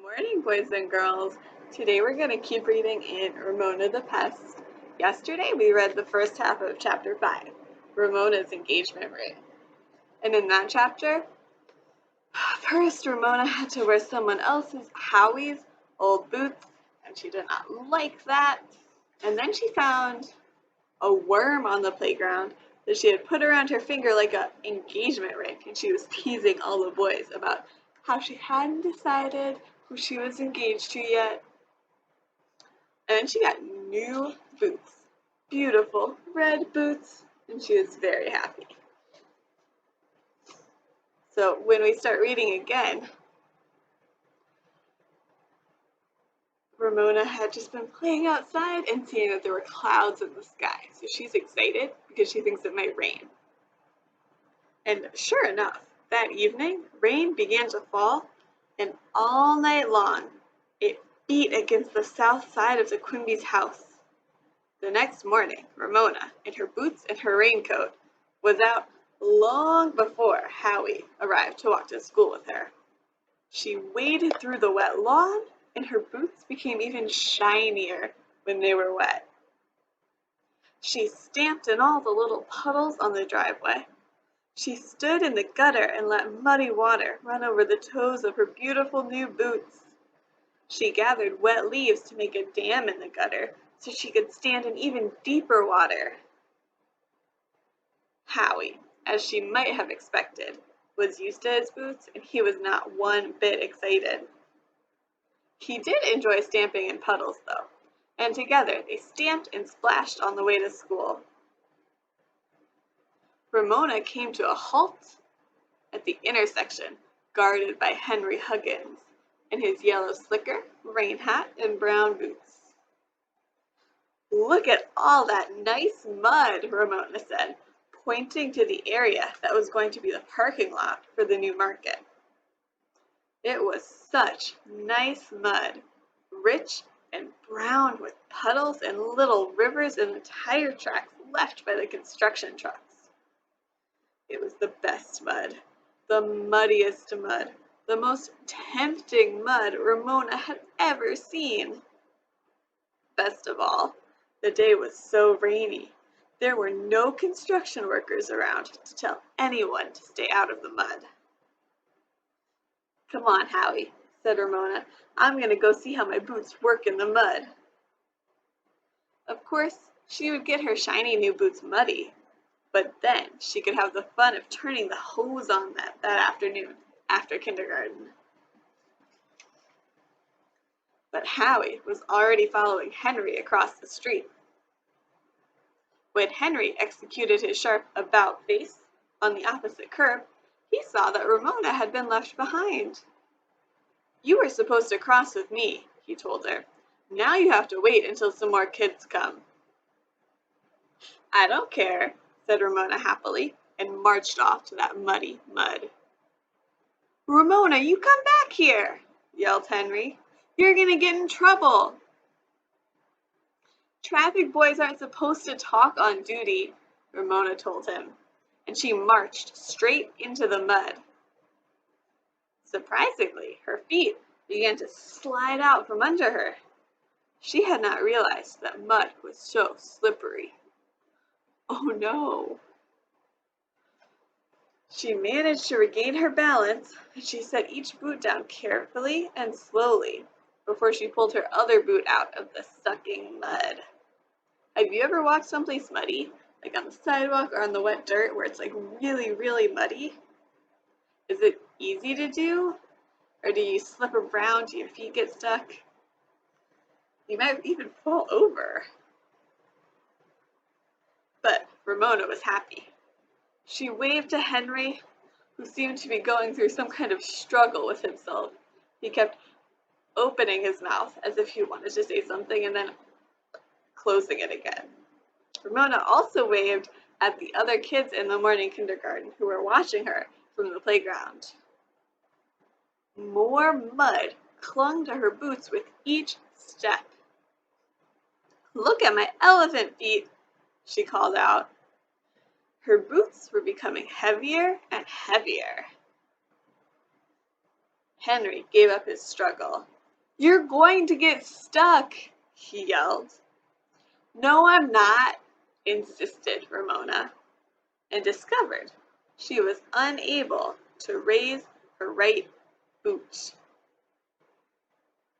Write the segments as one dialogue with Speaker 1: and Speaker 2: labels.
Speaker 1: Morning, boys and girls. Today we're going to keep reading in Ramona the Pest. Yesterday we read the first half of chapter 5, Ramona's engagement ring. And in that chapter, first Ramona had to wear someone else's, Howie's, old boots, and she did not like that. And then she found a worm on the playground that she had put around her finger like an engagement ring, and she was teasing all the boys about how she hadn't decided who she was engaged to yet. And then she got new boots, beautiful red boots, and she was very happy. So when we start reading again, Ramona had just been playing outside and seeing that there were clouds in the sky. So she's excited because she thinks it might rain. And sure enough, that evening, rain began to fall, and all night long, it beat against the south side of the Quimby's house. The next morning, Ramona, in her boots and her raincoat, was out long before Howie arrived to walk to school with her. She waded through the wet lawn, and her boots became even shinier when they were wet. She stamped in all the little puddles on the driveway. She stood in the gutter and let muddy water run over the toes of her beautiful new boots. She gathered wet leaves to make a dam in the gutter so she could stand in even deeper water. Howie, as she might have expected, was used to his boots, and he was not one bit excited. He did enjoy stamping in puddles, though, and together they stamped and splashed on the way to school. Ramona came to a halt at the intersection, guarded by Henry Huggins in his yellow slicker, rain hat, and brown boots. "Look at all that nice mud," Ramona said, pointing to the area that was going to be the parking lot for the new market. It was such nice mud, rich and brown with puddles and little rivers in the tire tracks left by the construction trucks. It was the best mud, the muddiest mud, the most tempting mud Ramona had ever seen. Best of all, the day was so rainy. There were no construction workers around to tell anyone to stay out of the mud. "Come on, Howie," said Ramona. "I'm going to go see how my boots work in the mud." Of course, she would get her shiny new boots muddy, but then she could have the fun of turning the hose on that afternoon after kindergarten. But Howie was already following Henry across the street. When Henry executed his sharp about face on the opposite curb, he saw that Ramona had been left behind. "You were supposed to cross with me," he told her. "Now you have to wait until some more kids come." "I don't care," said Ramona happily, and marched off to that muddy mud. "Ramona, you come back here!" yelled Henry. "You're going to get in trouble." "Traffic boys aren't supposed to talk on duty," Ramona told him, and she marched straight into the mud. Surprisingly, her feet began to slide out from under her. She had not realized that mud was so slippery. Oh no! She managed to regain her balance, and she set each boot down carefully and slowly before she pulled her other boot out of the sucking mud. Have you ever walked someplace muddy, like on the sidewalk or on the wet dirt where it's like really, really muddy? Is it easy to do? Or do you slip around, do your feet get stuck? You might even fall over. But Ramona was happy. She waved to Henry, who seemed to be going through some kind of struggle with himself. He kept opening his mouth as if he wanted to say something and then closing it again. Ramona also waved at the other kids in the morning kindergarten who were watching her from the playground. More mud clung to her boots with each step. "Look at my elephant feet," she called out. Her boots were becoming heavier and heavier. Henry gave up his struggle. "You're going to get stuck," he yelled. "No, I'm not," insisted Ramona, and discovered she was unable to raise her right boot.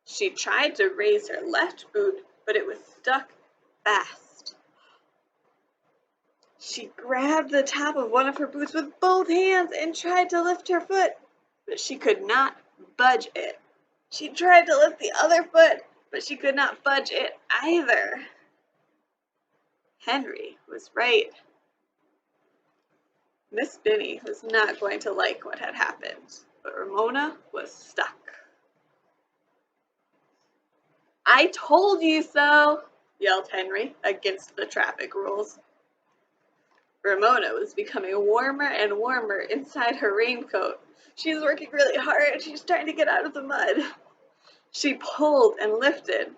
Speaker 1: She tried to raise her left boot, but it was stuck fast. She grabbed the top of one of her boots with both hands and tried to lift her foot, but she could not budge it. She tried to lift the other foot, but she could not budge it either. Henry was right. Miss Binny was not going to like what had happened, but Ramona was stuck. "I told you so," yelled Henry against the traffic rules. Ramona was becoming warmer and warmer inside her raincoat. She's working really hard. She's trying to get out of the mud. She pulled and lifted.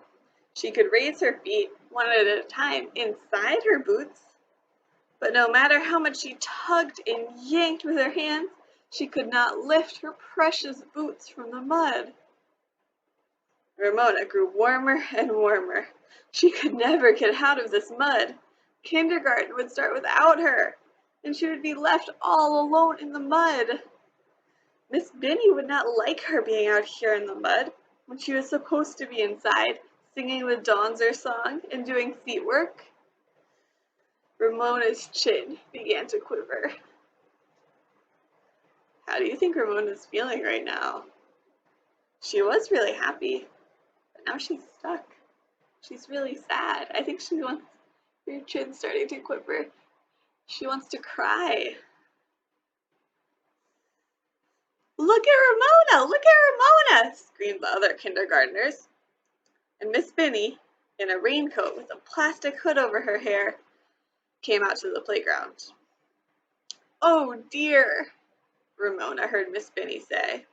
Speaker 1: She could raise her feet one at a time inside her boots, but no matter how much she tugged and yanked with her hands, she could not lift her precious boots from the mud. Ramona grew warmer and warmer. She could never get out of this mud. Kindergarten would start without her, and she would be left all alone in the mud. Miss Binny would not like her being out here in the mud when she was supposed to be inside, singing the Donzer song and doing feet work. Ramona's chin began to quiver. How do you think Ramona's feeling right now? She was really happy, but now she's stuck. She's really sad. I think she wants her chin starting to quiver. She wants to cry. "Look at Ramona! Look at Ramona!" screamed the other kindergartners. And Miss Binny, in a raincoat with a plastic hood over her hair, came out to the playground. "Oh dear," Ramona heard Miss Binny say.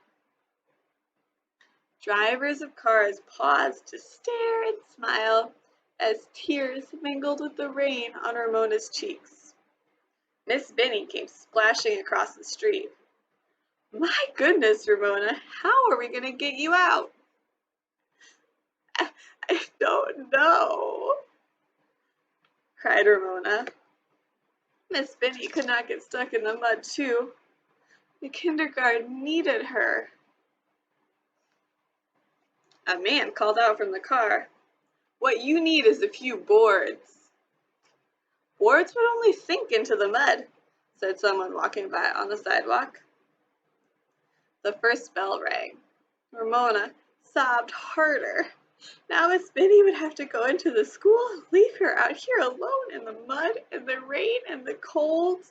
Speaker 1: Drivers of cars paused to stare and smile as tears mingled with the rain on Ramona's cheeks. Miss Binny came splashing across the street. "My goodness, Ramona, how are we going to get you out?" I don't know," cried Ramona. Miss Binny could not get stuck in the mud, too. The kindergarten needed her. A man called out from the car, "What you need is a few boards." "Boards would only sink into the mud," said someone walking by on the sidewalk. The first bell rang. Ramona sobbed harder. Now Miss Binny would have to go into the school, leave her out here alone in the mud and the rain and the cold.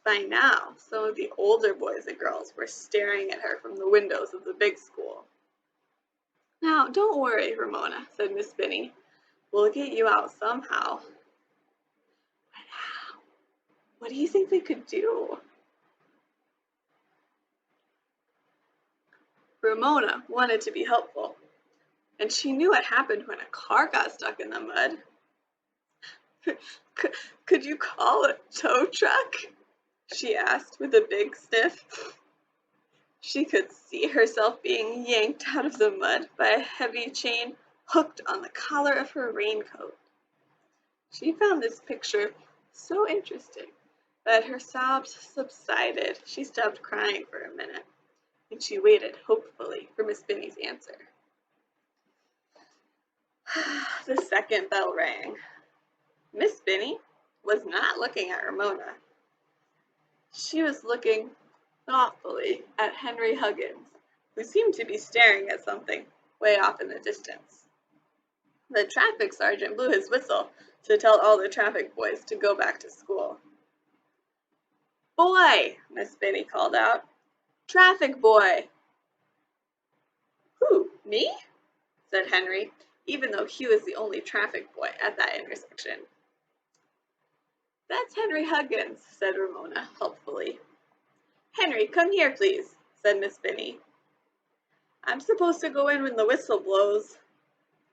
Speaker 1: By now, some of the older boys and girls were staring at her from the windows of the big school. "Now, don't worry, Ramona," said Miss Binny. "We'll get you out somehow." But how? What do you think they could do? Ramona wanted to be helpful, and she knew what happened when a car got stuck in the mud. Could you call a tow truck?" she asked with a big sniff. She could see herself being yanked out of the mud by a heavy chain hooked on the collar of her raincoat. She found this picture so interesting that her sobs subsided. She stopped crying for a minute, and she waited hopefully for Miss Binny's answer. The second bell rang. Miss Binny was not looking at Ramona. She was looking thoughtfully at Henry Huggins, who seemed to be staring at something way off in the distance. The traffic sergeant blew his whistle to tell all the traffic boys to go back to school. "Boy," Miss Binny called out. "Traffic boy." "Who, me?" said Henry, even though he was the only traffic boy at that intersection. "That's Henry Huggins," said Ramona helpfully. "Henry, come here, please," said Miss Binny. "I'm supposed to go in when the whistle blows,"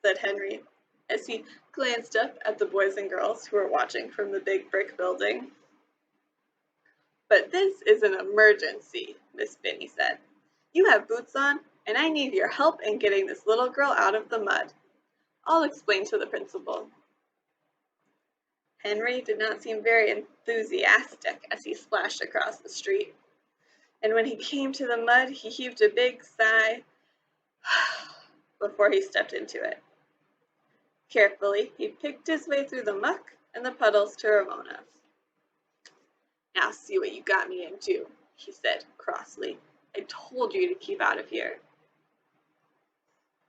Speaker 1: said Henry, as he glanced up at the boys and girls who were watching from the big brick building. "But this is an emergency," Miss Binny said. You have boots on, and I need your help in getting this little girl out of the mud. I'll explain to the principal." Henry did not seem very enthusiastic as he splashed across the street, and when he came to the mud, he heaved a big sigh before he stepped into it. Carefully, he picked his way through the muck and the puddles to Ramona. "Now see what you got me into," he said crossly. "I told you to keep out of here."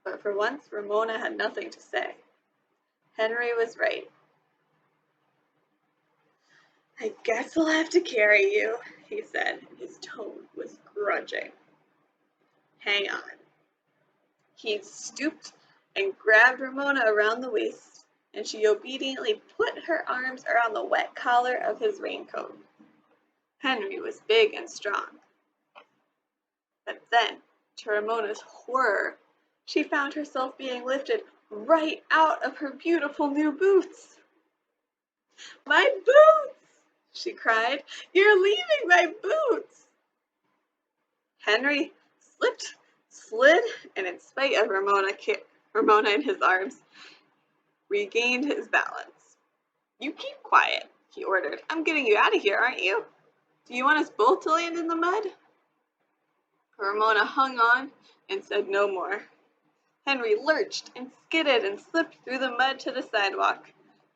Speaker 1: But for once, Ramona had nothing to say. Henry was right. "I guess I'll have to carry you," he said. His tone was grudging. "Hang on." He stooped and grabbed Ramona around the waist, and she obediently put her arms around the wet collar of his raincoat. Henry was big and strong. But then, to Ramona's horror, she found herself being lifted right out of her beautiful new boots. "My boots!" she cried. "You're leaving my boots!" Henry slipped, slid, and in spite of Ramona in his arms, regained his balance. "You keep quiet," he ordered. "I'm getting you out of here, aren't you? Do you want us both to land in the mud?" Ramona hung on and said no more. Henry lurched and skidded and slipped through the mud to the sidewalk,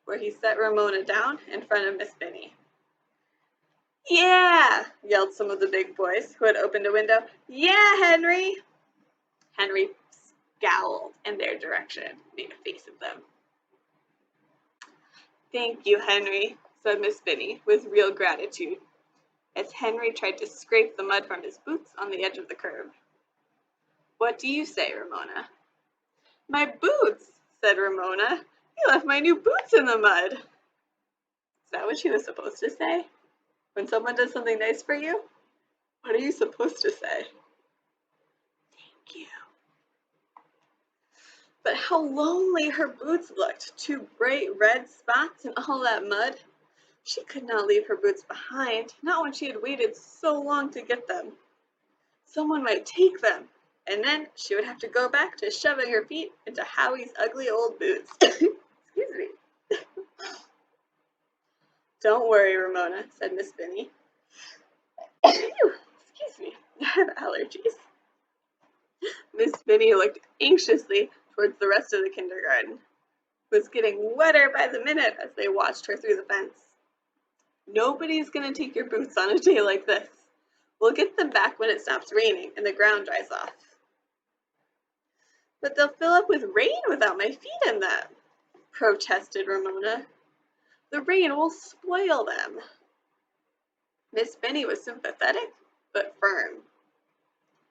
Speaker 1: where he set Ramona down in front of Miss Benny. "Yeah!" yelled some of the big boys who had opened a window. "Yeah, Henry!" Henry scowled in their direction, made a face at them. "Thank you, Henry," said Miss Benny with real gratitude, as Henry tried to scrape the mud from his boots on the edge of the curb. "What do you say, Ramona?" "My boots," said Ramona. "You left my new boots in the mud." Is that what she was supposed to say? When someone does something nice for you, what are you supposed to say? Thank you. But how lonely her boots looked, two bright red spots in all that mud. She could not leave her boots behind, not when she had waited so long to get them. Someone might take them, and then she would have to go back to shoving her feet into Howie's ugly old boots. Excuse me. "Don't worry, Ramona," said Miss Benny. Excuse me, I have allergies. Miss Benny looked anxiously towards the rest of the kindergarten. It was getting wetter by the minute as they watched her through the fence. "Nobody's going to take your boots on a day like this. We'll get them back when it stops raining and the ground dries off." "But they'll fill up with rain without my feet in them," protested Ramona. "The rain will spoil them." Miss Benny was sympathetic, but firm.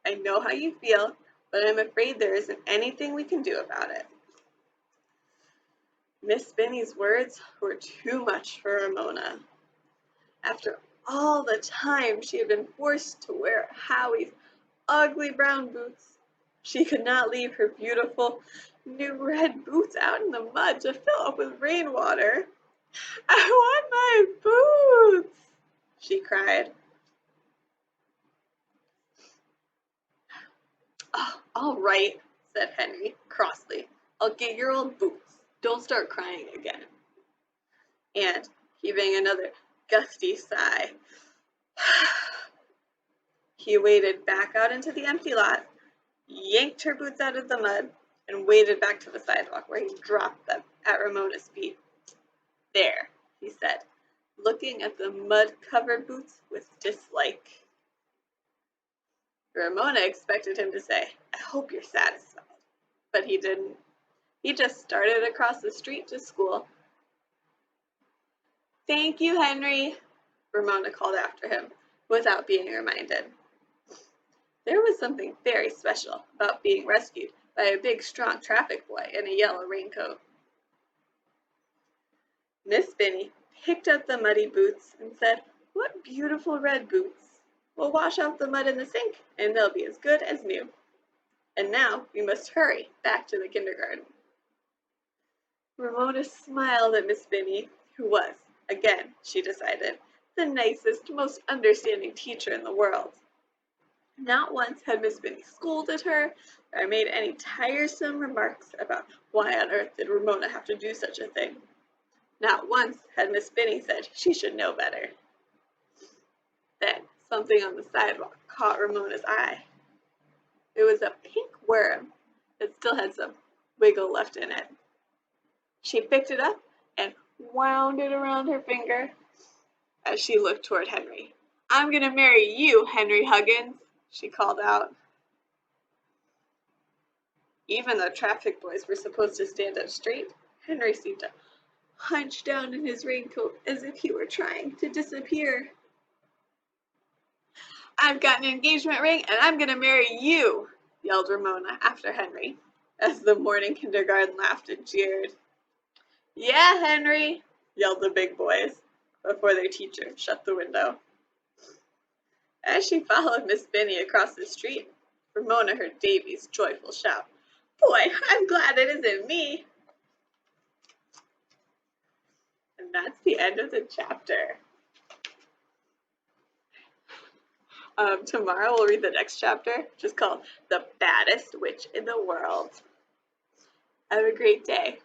Speaker 1: "I know how you feel, but I'm afraid there isn't anything we can do about it." Miss Benny's words were too much for Ramona. After all the time she had been forced to wear Howie's ugly brown boots, she could not leave her beautiful new red boots out in the mud to fill up with rainwater. "I want my boots!" she cried. "Oh, all right," said Henry crossly. "I'll get your old boots. Don't start crying again." And, heaving another gusty sigh, he waded back out into the empty lot, yanked her boots out of the mud, and waded back to the sidewalk where he dropped them at Ramona's feet. "There," he said, looking at the mud-covered boots with dislike. Ramona expected him to say, "I hope you're satisfied," but he didn't. He just started across the street to school. "Thank you, Henry," Ramona called after him, without being reminded. There was something very special about being rescued by a big, strong traffic boy in a yellow raincoat. Miss Benny picked up the muddy boots and said, "What beautiful red boots. We'll wash off the mud in the sink, and they'll be as good as new. And now we must hurry back to the kindergarten." Ramona smiled at Miss Benny, who was, again, she decided, the nicest, most understanding teacher in the world. Not once had Miss Binny scolded her or made any tiresome remarks about why on earth did Ramona have to do such a thing. Not once had Miss Binny said she should know better. Then something on the sidewalk caught Ramona's eye. It was a pink worm that still had some wiggle left in it. She picked it up and wound it around her finger as she looked toward Henry. "I'm going to marry you, Henry Huggins," she called out. Even though traffic boys were supposed to stand up straight, Henry seemed to hunch down in his raincoat as if he were trying to disappear. "I've got an engagement ring and I'm going to marry you," yelled Ramona after Henry, as the morning kindergarten laughed and jeered. "Yeah, Henry," yelled the big boys before their teacher shut the window. As she followed Miss Binny across the street, Ramona heard Davy's joyful shout, "Boy, I'm glad it isn't me." And that's the end of the chapter. Tomorrow we'll read the next chapter, which is called The Baddest Witch in the World. Have a great day.